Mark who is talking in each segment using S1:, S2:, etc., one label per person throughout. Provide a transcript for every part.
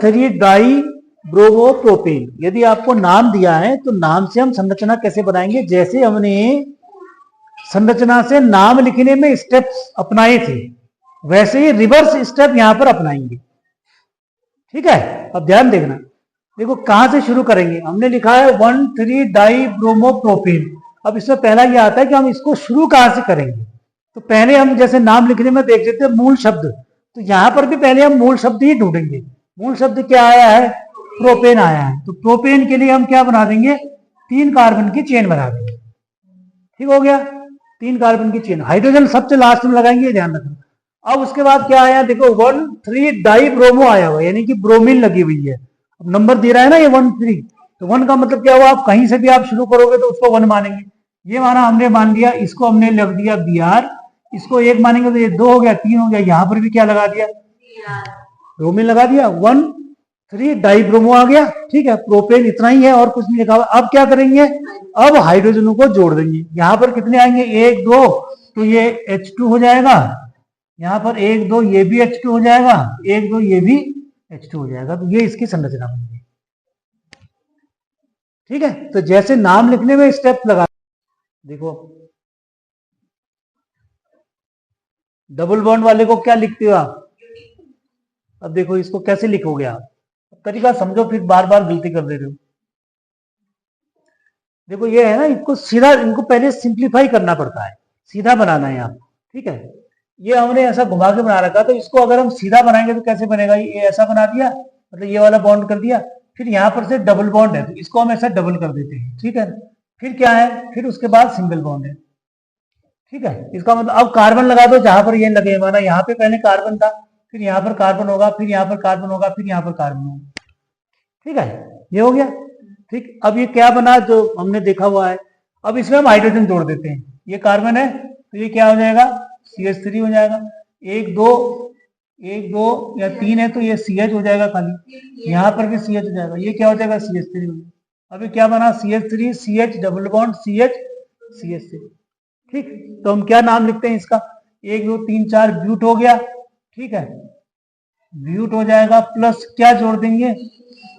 S1: 1,3 dibromopropane. यदि आपको नाम दिया है तो नाम से हम संरचना कैसे बनाएंगे, जैसे हमने संरचना से नाम लिखने में स्टेप्स अपनाए थे वैसे ही रिवर्स स्टेप यहां पर अपनाएंगे। ठीक है, अब ध्यान देखना। देखो कहां से शुरू करेंगे, हमने लिखा है 1,3 डाइब्रोमोप्रोपेन। अब इसमें पहला ये आता है कि हम इसको शुरू कहां से करेंगे। तो पहले हम जैसे नाम लिखने में देख लेते हैं मूल शब्द, तो यहां पर भी पहले हम मूल शब्द ही ढूंढेंगे। मूल शब्द क्या आया है, प्रोपेन आया है। तो प्रोपेन के लिए हम क्या बना देंगे, 3 कार्बन की चेन बना देंगे। ठीक हो गया, 3 कार्बन की चेन। हाइड्रोजन सबसे लास्ट में लगाएंगे, ध्यान रखना। अब उसके बाद क्या आया, देखो 1,3 डाइब्रोमो आया हुआ, यानी कि ब्रोमीन लगी हुई है। अब नंबर दे रहा है ना ये 1,3, तो 1 का मतलब क्या हुआ, आप कहीं से भी आप शुरू करोगे तो उसको 1 मानेंगे। ये माना हमने, मान लिया इसको हमने लग दिया Br, इसको 1 मानेंगे तो ये 2 हो गया, 3 हो गया। यहां पर भी क्या लगा दिया, ब्रोमीन लगा दिया, 1,3 डाइब्रोमो आ गया। ठीक है, प्रोपेन इतना ही है और कुछ नहीं लिखा हुआ। अब क्या करेंगे, अब हाइड्रोजनों को जोड़ देंगे। यहां पर कितने आएंगे, 1 2, तो ये H2 हो जाएगा। यहाँ पर 1 2 ये भी H2 हो जाएगा, 1 2 ये भी H2 हो जाएगा। तो ये इसकी संरचना बन गई। ठीक है, तो जैसे नाम लिखने में स्टेप लगा, देखो डबल बॉन्ड वाले को क्या लिखते हो आप। अब देखो इसको कैसे लिखोगे आप, तरीका समझो, फिर बार बार गलती कर दे रहे हो। देखो ये है ना, इसको सीधा, इनको पहले सिंप्लीफाई करना पड़ता है, सीधा बनाना है आप। ठीक है, ये हमने ऐसा घुमा के बना रखा, तो इसको अगर हम सीधा बनाएंगे तो कैसे बनेगा, ये ऐसा बना दिया, मतलब ये वाला बॉन्ड कर दिया, फिर यहाँ पर से डबल बॉन्ड है तो इसको हम ऐसा डबल कर देते हैं। ठीक है, फिर क्या है, फिर उसके बाद सिंगल बॉन्ड है। ठीक है, इसका मतलब अब कार्बन लगा दो जहां पर ये लगे, माना यहाँ पे पहले कार्बन था, फिर यहाँ पर कार्बन होगा, फिर यहाँ पर कार्बन होगा, फिर यहाँ पर कार्बन होगा। ठीक है, ये हो गया। ठीक, अब ये क्या बना जो हमने देखा हुआ है। अब इसमें हम हाइड्रोजन जोड़ देते हैं, ये कार्बन है तो ये क्या हो जाएगा, CH3 हो जाएगा। 1 2 या 3 है तो ये CH हो जाएगा खाली, यहाँ पर भी CH हो जाएगा, ये क्या हो जाएगा, CH3 हो जाएगा। अभी क्या बना, CH3 CH double bond CH CH3। ठीक, तो हम क्या नाम लिखते हैं इसका, 1 2 3 4 ब्यूट हो गया। ठीक है, ब्यूट हो जाएगा, प्लस क्या जोड़ देंगे,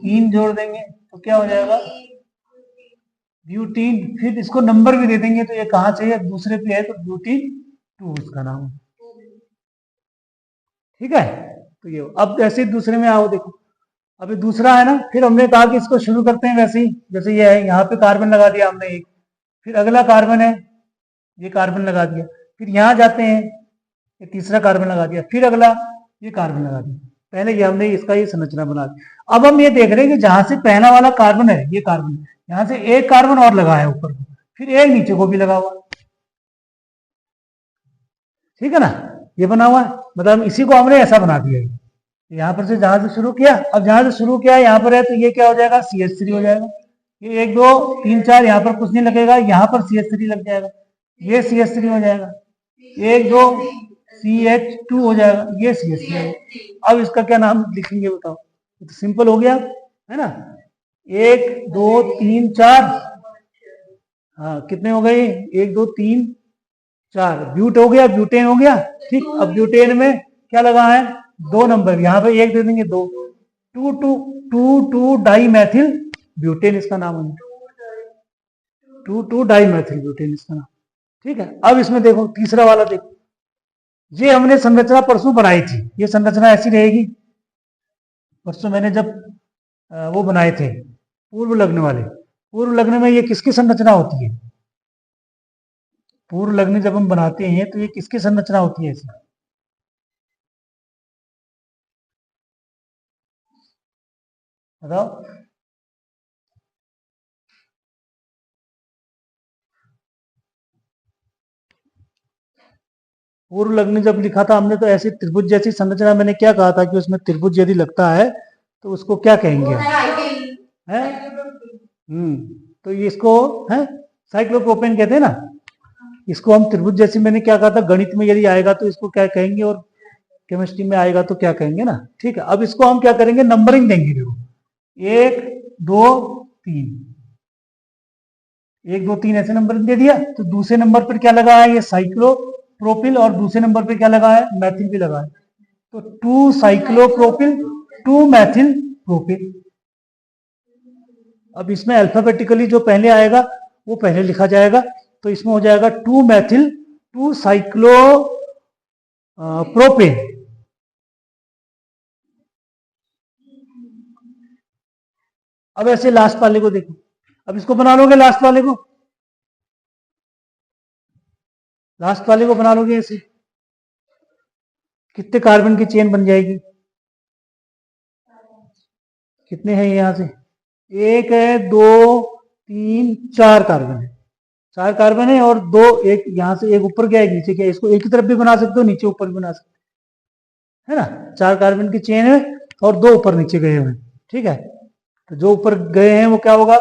S1: 3 जोड़ देंगे तो क्या हो जाएगा, ब्यूटीन। फिर इसको नंबर भी दे देंगे, तो ये कहाँ से है, दूसरे पे है, तो ब्यूटीन 2 इसका नाम। ठीक है, तो ये अब ऐसे दूसरे में आओ, देखो अभी दूसरा है ना, फिर हमने कहा कि इसको शुरू करते हैं वैसे ही, जैसे ये है, यहाँ पे कार्बन लगा दिया हमने एक, फिर अगला कार्बन है, ये कार्बन लगा दिया, फिर यहाँ जाते हैं, ये तीसरा कार्बन लगा दिया, फिर अगला ये कार्बन लगा दिया। पहले ये हमने इसका ये संरचना बना दी। अब हम ये देख रहे हैं कि जहां से पहला वाला कार्बन है, ये कार्बन, यहां से एक कार्बन और लगा है ऊपर को, फिर एक नीचे को भी लगा हुआ। ठीक है ना, ये बना हुआ है, मतलब इसी को हमने ऐसा बना दिया है। यहाँ पर से जहां से शुरू किया, अब जहां से शुरू किया यहाँ पर है, तो ये क्या हो जाएगा, CH3 हो जाएगा। ये 1 2 3 4 यहाँ पर कुछ नहीं लगेगा, यहाँ पर CH3 लग जाएगा, ये CH3 हो जाएगा। 1 2 CH2 हो जाएगा, ये CH3 है। अब इसका क्या नाम लिखेंगे बताओ, तो सिंपल हो गया है ना, 1 2 3 4, हाँ कितने हो गए, 1 2 3 4, ब्यूट हो गया, ब्यूटेन हो गया। ठीक, अब ब्यूटेन में क्या लगा है, 2 नंबर, यहाँ पे 1 दे देंगे, 2 2 डाई मैथिल ब्यूटेन इसका नाम है, 2 डाई मैथिल ब्यूटेन इसका नाम। ठीक है, अब इसमें देखो तीसरा वाला देखो, ये हमने संरचना परसों बनाई थी, ये संरचना ऐसी रहेगी। परसों मैंने जब वो बनाए थे पूर्व लग्न वाले, पूर्व लग्न में ये किसकी संरचना होती है, पूर्व लग्न जब हम बनाते हैं तो ये किसकी संरचना होती है, इसमें बताओ। पूर्व लग्न जब लिखा था हमने, तो ऐसे त्रिभुज जैसी संरचना, मैंने क्या कहा था कि उसमें त्रिभुज यदि लगता है तो उसको क्या कहेंगे, है तो ये इसको है साइक्लोप्रोपेन कहते हैं ना। इसको हम त्रिभुज जैसी, मैंने क्या कहा था, गणित में यदि आएगा तो इसको क्या कहेंगे, और केमिस्ट्री में आएगा तो क्या कहेंगे ना। ठीक है, अब इसको हम क्या करेंगे, नंबरिंग देंगे। देखो 1 2 3, 1 2 3 ऐसे नंबर दे दिया, तो दूसरे नंबर पर क्या लगा है, ये साइक्लोप्रोपिल, और दूसरे नंबर पर क्या लगा है, मैथिल भी लगा है। तो 2 साइक्लोप्रोपिल 2 मैथिल प्रोपेन। अब इसमें अल्फाबेटिकली जो पहले आएगा वो पहले लिखा जाएगा, तो इसमें हो जाएगा 2 मेथिल 2 साइक्लो प्रोपेन। अब ऐसे लास्ट वाले को देखो, अब इसको बना लोगे, लास्ट वाले को बना लोगे ऐसे, कितने कार्बन की चेन बन जाएगी? कितने हैं यहां से? 1 है, 2, 3, 4 कार्बन है। 4 कार्बन है और 2, एक यहां से एक ऊपर गया एक नीचे गया। इसको एक ही तरफ भी बना सकते हो, नीचे ऊपर भी बना सकते हो, है ना। 4 कार्बन की चेन है और 2 ऊपर नीचे गए हुए, ठीक है। तो जो ऊपर गए हैं वो क्या होगा?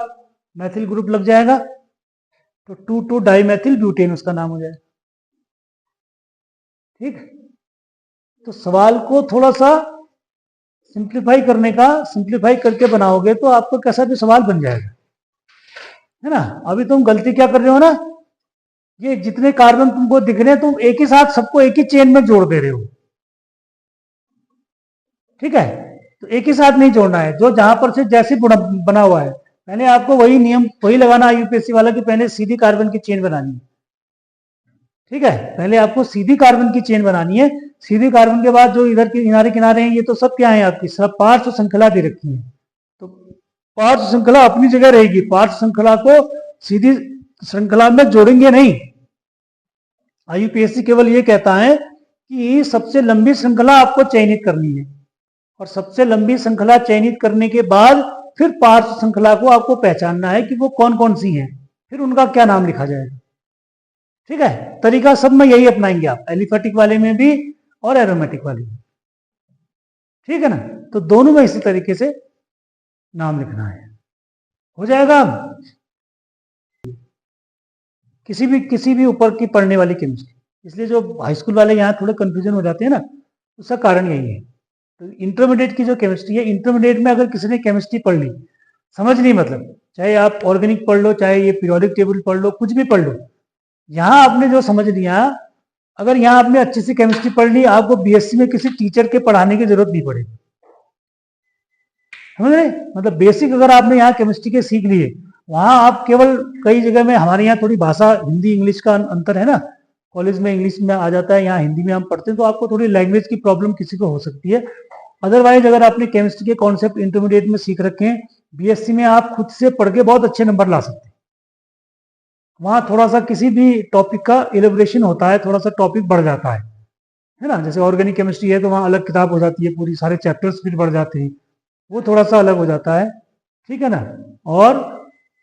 S1: मैथिल ग्रुप लग जाएगा, तो 2,2 डाइमेथिल ब्यूटेन उसका नाम हो जाएगा, ठीक। तो सवाल को थोड़ा सा सिंप्लीफाई करके बनाओगे तो आपको कैसा भी सवाल बन जाएगा, है ना। अभी तुम गलती क्या कर रहे हो ना, ये जितने कार्बन तुमको दिख रहे हैं तुम एक ही साथ सबको एक ही चेन में जोड़ दे रहे हो, ठीक है। तो एक ही साथ नहीं जोड़ना है, जो जहां पर से जैसे बना हुआ है पहले आपको वही नियम वही लगाना यूपीएससी वाला कि पहले सीधी कार्बन की चेन बनानी है, ठीक है। पहले आपको सीधी कार्बन की चेन बनानी है। सीधी कार्बन के बाद जो इधर के किनारे किनारे हैं ये तो सब क्या है आपकी, सब पार्श्व श्रृंखला दे रखी है। तो पार्श्व श्रृंखला अपनी जगह रहेगी, पार्श्व श्रृंखला को सीधी श्रृंखला में जोड़ेंगे नहीं। आईयूपीएससी केवल ये कहता है कि सबसे लंबी श्रृंखला आपको चयनित करनी है, और सबसे लंबी श्रृंखला चयनित करने के बाद फिर पार्श्व श्रृंखला को आपको पहचानना है कि वो कौन कौन सी हैं, फिर उनका क्या नाम लिखा जाएगा, ठीक है। तरीका सब में यही अपनाएंगे आप, एलिफेटिक वाले में भी और एरोमेटिक वाले में, ठीक है ना। तो दोनों में इसी तरीके से नाम लिखना है, हो जाएगा। किसी भी ऊपर की पढ़ने वाली केमिस्ट्री, इसलिए जो हाई स्कूल वाले यहाँ थोड़े कंफ्यूजन हो जाते हैं ना, उसका कारण यही है। तो इंटरमीडिएट की जो केमिस्ट्री है, इंटरमीडिएट में अगर किसी ने केमिस्ट्री पढ़ ली, समझ ली, मतलब चाहे आप ऑर्गेनिक पढ़ लो, चाहे ये पीरियोडिक टेबल पढ़ लो, कुछ भी पढ़ लो, यहाँ आपने जो समझ लिया, अगर यहाँ आपने अच्छी सी केमिस्ट्री पढ़ ली, आपको बीएससी में किसी टीचर के पढ़ाने की जरूरत नहीं पड़ेगी, समझ रहे। मतलब बेसिक अगर आपने यहाँ केमिस्ट्री के सीख लिए, वहां आप केवल कई जगह में, हमारे यहाँ थोड़ी भाषा हिंदी इंग्लिश का अंतर है ना, कॉलेज में इंग्लिश में आ जाता है, यहाँ हिंदी में हम पढ़ते हैं, तो आपको थोड़ी लैंग्वेज की प्रॉब्लम किसी को हो सकती है। अदरवाइज अगर आपने केमिस्ट्री के कॉन्सेप्ट इंटरमीडिएट में सीख रखे हैं, बीएससी में आप खुद से पढ़ के बहुत अच्छे नंबर ला सकते हैं। वहां थोड़ा सा किसी भी टॉपिक का एलिब्रेशन होता है, थोड़ा सा टॉपिक बढ़ जाता है ना। जैसे ऑर्गेनिक केमिस्ट्री है तो वहां अलग किताब हो जाती है, पूरी सारे चैप्टर्स फिर बढ़ जाते हैं, वो थोड़ा सा अलग हो जाता है, ठीक है ना। और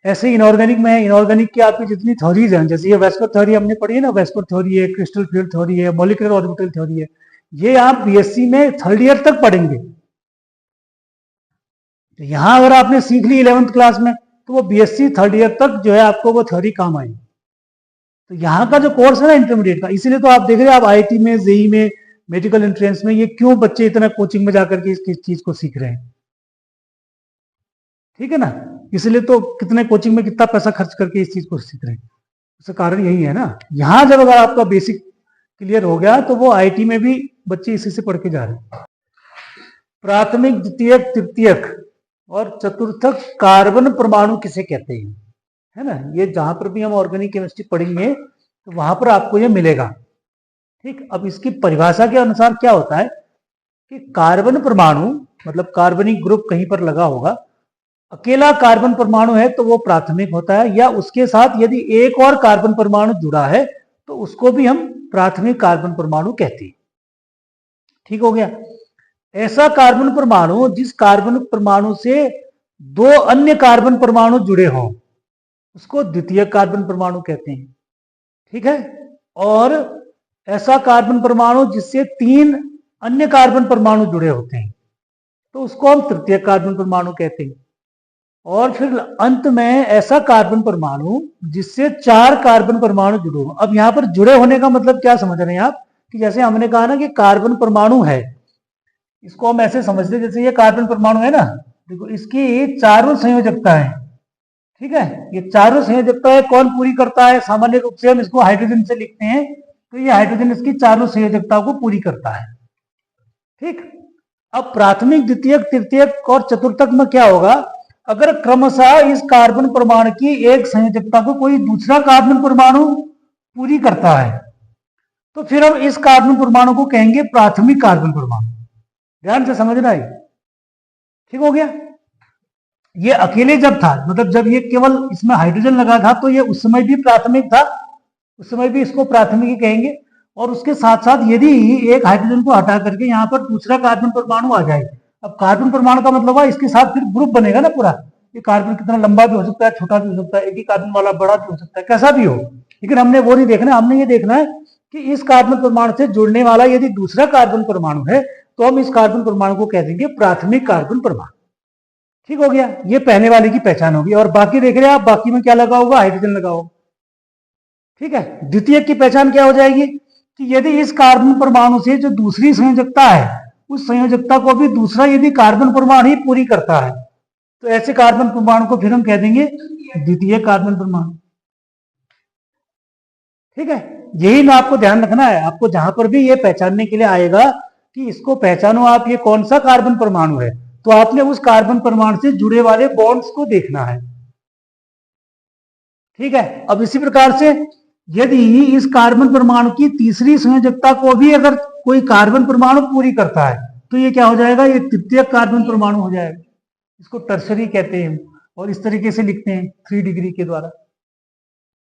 S1: ऐसे इनऑर्गेनिक में, इनऑर्गेनिक की आपकी जितनी थ्योरीज हैं, जैसे ये वेस्पर थ्योरी हमने पढ़ी है ना, वेस्पर थ्योरी है, क्रिस्टल फील्ड थ्योरी है, मॉलिक्यूलर ऑर्बिटल थ्योरी है, ये आप बीएससी में 3rd ईयर तक पढ़ेंगे। तो यहां अगर आपने सीख ली 11th क्लास में, तो वो बीएससी 3rd ईयर तक जो है आपको वो थ्योरी काम आएगी। तो यहाँ का जो कोर्स है ना इंटरमीडिएट का, इसीलिए तो आप देख रहे हैं, आप आईआईटी में, जेई में, मेडिकल एंट्रेंस में, ये क्यों बच्चे इतना कोचिंग में जाकर के इस चीज को सीख रहे हैं, ठीक है ना। इसलिए तो कितने कोचिंग में कितना पैसा खर्च करके इस चीज को सीख रहे हैं, उसका कारण यही है ना। यहां जब अगर आपका बेसिक क्लियर हो गया तो वो आईटी में भी बच्चे इसी से पढ़ के जा रहे हैं। प्राथमिक, द्वितीयक, तृतीयक और चतुर्थक कार्बन परमाणु किसे कहते हैं, है ना। ये जहां पर भी हम ऑर्गेनिक केमिस्ट्री पढ़ेंगे तो वहां पर आपको ये मिलेगा, ठीक। अब इसकी परिभाषा के अनुसार क्या होता है कि कार्बन परमाणु मतलब कार्बनिक ग्रुप कहीं पर लगा होगा, अकेला कार्बन परमाणु है तो वो प्राथमिक होता है, या उसके साथ यदि एक और कार्बन परमाणु जुड़ा है तो उसको भी हम प्राथमिक कार्बन परमाणु कहते हैं, ठीक हो गया। ऐसा कार्बन परमाणु जिस कार्बन परमाणु से 2 अन्य कार्बन परमाणु जुड़े हों उसको द्वितीय कार्बन परमाणु कहते हैं, ठीक है। और ऐसा कार्बन परमाणु जिससे 3 अन्य कार्बन परमाणु जुड़े होते हैं तो उसको हम तृतीय कार्बन परमाणु कहते हैं। और फिर अंत में ऐसा कार्बन परमाणु जिससे 4 कार्बन परमाणु जुड़े हो। अब यहां पर जुड़े होने का मतलब क्या समझ रहे हैं आप, कि जैसे हमने कहा ना कि कार्बन परमाणु है, इसको हम ऐसे समझते जैसे ये कार्बन परमाणु है ना, देखो इसकी चारों संयोजकता है, ठीक है। ये चारों संयोजकता है कौन पूरी करता है, सामान्य रूप से हम इसको हाइड्रोजन से लिखते हैं, तो ये हाइड्रोजन इसकी चारों संयोजकता को पूरी करता है, ठीक। अब प्राथमिक, द्वितीयक, तृतीयक और चतुर्थक में क्या होगा, अगर क्रमशः इस कार्बन परमाणु की एक संयोजकता को कोई दूसरा कार्बन परमाणु पूरी करता है तो फिर हम इस कार्बन परमाणु को कहेंगे प्राथमिक कार्बन परमाणु। ध्यान से समझना है, ठीक हो गया। ये अकेले जब था, मतलब जब ये केवल इसमें हाइड्रोजन लगा था तो ये उस समय भी प्राथमिक था, उस समय भी इसको प्राथमिक ही कहेंगे। और उसके साथ साथ यदि एक हाइड्रोजन को हटा करके यहाँ पर दूसरा कार्बन परमाणु आ जाए, अब कार्बन परमाणु का मतलब है इसके साथ फिर ग्रुप बनेगा ना पूरा। ये कार्बन कितना लंबा भी हो सकता है, छोटा भी हो सकता है, एक ही कार्बन वाला बड़ा भी हो सकता है, कैसा भी हो, लेकिन हमने वो नहीं देखना। हमने ये देखना है कि इस कार्बन परमाणु से जुड़ने वाला यदि दूसरा कार्बन परमाणु है तो हम इस कार्बन परमाणु को कह देंगे प्राथमिक कार्बन परमाणु। ठीक हो गया, ये पहले वाले की पहचान होगी। और बाकी देख रहे हैं आप, बाकी में क्या लगा होगा, हाइड्रोजन लगा होगा। ठीक है, द्वितीयक की पहचान क्या हो जाएगी कि यदि इस कार्बन परमाणु से जो दूसरी संयोजकता है उस संयोजकता को भी दूसरा यदि कार्बन परमाणु ही पूरी करता है तो ऐसे कार्बन परमाणु को फिर हम कह देंगे द्वितीय कार्बन परमाणु। ठीक है, यही ना आपको ध्यान रखना है। आपको जहां पर भी ये पहचानने के लिए आएगा कि इसको पहचानो आप, ये कौन सा कार्बन परमाणु है, तो आपने उस कार्बन परमाणु से जुड़े वाले बॉन्ड्स को देखना है। ठीक है, अब इसी प्रकार से यदि इस कार्बन परमाणु की तीसरी संयोजकता को भी अगर कोई कार्बन परमाणु पूरी करता है तो ये क्या हो जाएगा, ये तृतीय कार्बन परमाणु हो जाएगा। इसको टर्सरी कहते हैं और इस तरीके से लिखते हैं 3 डिग्री के द्वारा।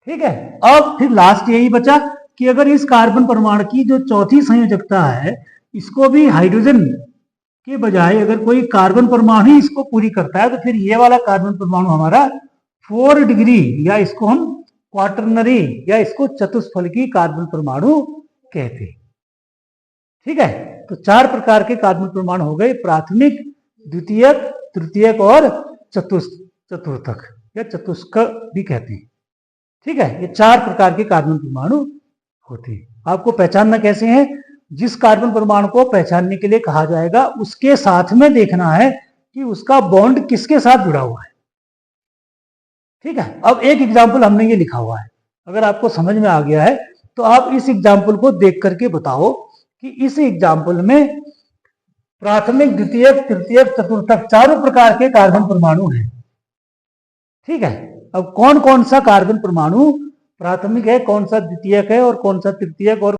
S1: ठीक है, अब फिर लास्ट यही बचा कि अगर इस कार्बन परमाणु की जो चौथी संयोजकता है इसको भी हाइड्रोजन के बजाय अगर कोई कार्बन परमाणु ही इसको पूरी करता है तो फिर ये वाला कार्बन परमाणु हमारा 4 डिग्री या इसको हम क्वाटरनरी या इसको चतुष्फलकी कार्बन परमाणु कहते हैं। ठीक है, तो 4 प्रकार के कार्बन परमाणु हो गए, प्राथमिक, द्वितीयक, तृतीयक और चतुर्थक या चतुष्क भी कहते हैं। ठीक है, ये 4 प्रकार के कार्बन परमाणु होते हैं। आपको पहचानना कैसे है, जिस कार्बन परमाणु को पहचानने के लिए कहा जाएगा उसके साथ में देखना है कि उसका बॉन्ड किसके साथ जुड़ा हुआ है। ठीक है, अब एक एग्जाम्पल हमने ये लिखा हुआ है, अगर आपको समझ में आ गया है तो आप इस एग्जाम्पल को देख करके बताओ कि इस एग्जाम्पल में प्राथमिक, द्वितीयक, तृतीयक, चतुर्थक 4 प्रकार के कार्बन परमाणु हैं। ठीक है, अब कौन कौन सा कार्बन परमाणु प्राथमिक है, कौन सा द्वितीयक है और कौन सा तृतीयक और